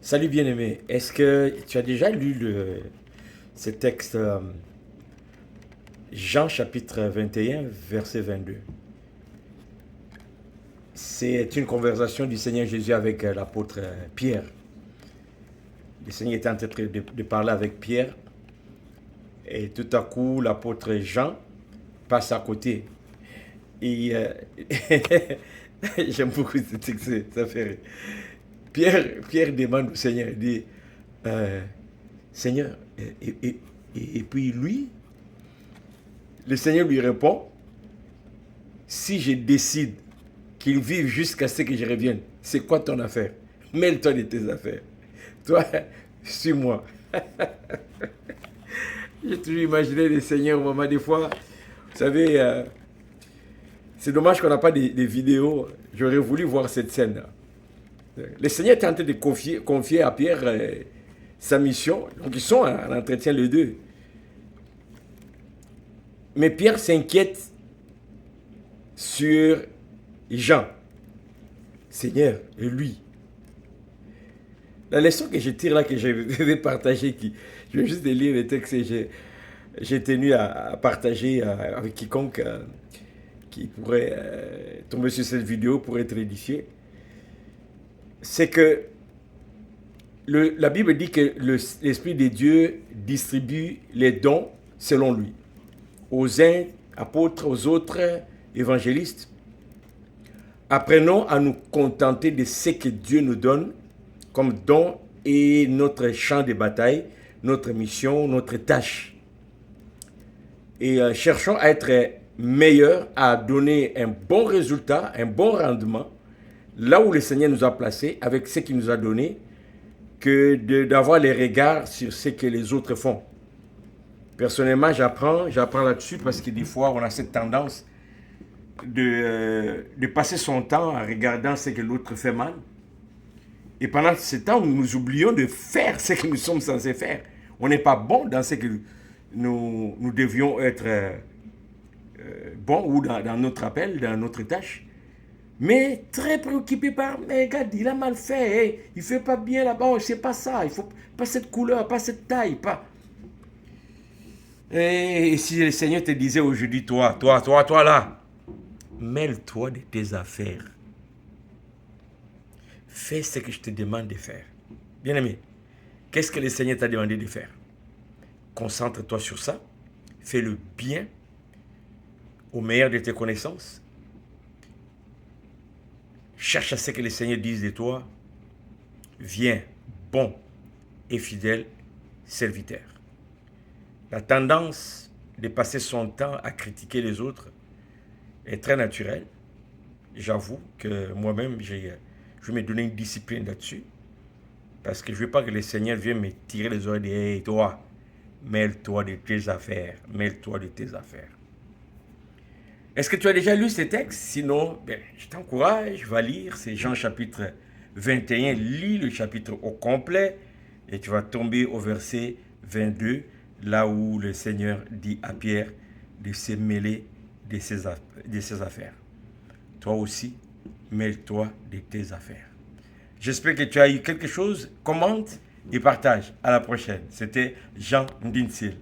Salut bien-aimé, est-ce que tu as déjà lu ce texte Jean chapitre 21 verset 22? C'est une conversation du Seigneur Jésus avec l'apôtre Pierre. Le Seigneur était en train de parler avec Pierre et tout à coup l'apôtre Jean passe à côté. Et j'aime beaucoup ce texte, ça fait rire. Pierre demande au Seigneur, il dit, euh, Seigneur, et puis lui, le Seigneur lui répond, si je décide qu'il vive jusqu'à ce que je revienne, c'est quoi ton affaire? Mêle-toi de tes affaires. Toi, suis-moi. J'ai toujours imaginé le Seigneur au moment des fois. Vous savez, c'est dommage qu'on n'a pas des vidéos. J'aurais voulu voir cette scène-là. Le Seigneur est en train de confier à Pierre sa mission. Donc ils sont en entretien les deux. Mais Pierre s'inquiète sur Jean. Seigneur, et lui. La leçon que je tire là, que je vais partager, je vais juste lire le texte et j'ai tenu à partager avec quiconque qui pourrait tomber sur cette vidéo pour être édifié. C'est que la Bible dit que l'Esprit de Dieu distribue les dons selon lui. Aux uns, apôtres, aux autres, évangélistes. Apprenons à nous contenter de ce que Dieu nous donne comme don et notre champ de bataille, notre mission, notre tâche. Et cherchons à être meilleurs, à donner un bon résultat, un bon rendement, là où le Seigneur nous a placés, avec ce qu'il nous a donné, que d'avoir les regards sur ce que les autres font. Personnellement, j'apprends là-dessus parce que des fois, on a cette tendance de passer son temps en regardant ce que l'autre fait mal. Et pendant ce temps, nous oublions de faire ce que nous sommes censés faire. On n'est pas bon dans ce que nous devions être bons ou dans notre appel, dans notre tâche. Mais très préoccupé par, mais regarde, il a mal fait, hey, il ne fait pas bien là-bas, oh, c'est pas ça, il faut pas cette couleur, pas cette taille, pas. Et si le Seigneur te disait aujourd'hui, toi là, mêle-toi de tes affaires. Fais ce que je te demande de faire. Bien-aimé, qu'est-ce que le Seigneur t'a demandé de faire? Concentre-toi sur ça. Fais le bien au meilleur de tes connaissances. Cherche à ce que le Seigneur dise de toi. Viens, bon et fidèle serviteur. La tendance de passer son temps à critiquer les autres est très naturelle. J'avoue que moi-même, je vais me donner une discipline là-dessus. Parce que je ne veux pas que le Seigneur vienne me tirer les oreilles et dire, hey, toi, mêle-toi de tes affaires. Mêle-toi de tes affaires. Est-ce que tu as déjà lu ces textes? Sinon, je t'encourage, va lire. C'est Jean chapitre 21. Lis le chapitre au complet et tu vas tomber au verset 22, là où le Seigneur dit à Pierre de se mêler de ses affaires. Toi aussi, mêle-toi de tes affaires. J'espère que tu as eu quelque chose. Commente et partage. À la prochaine. C'était Jean Ndinsil.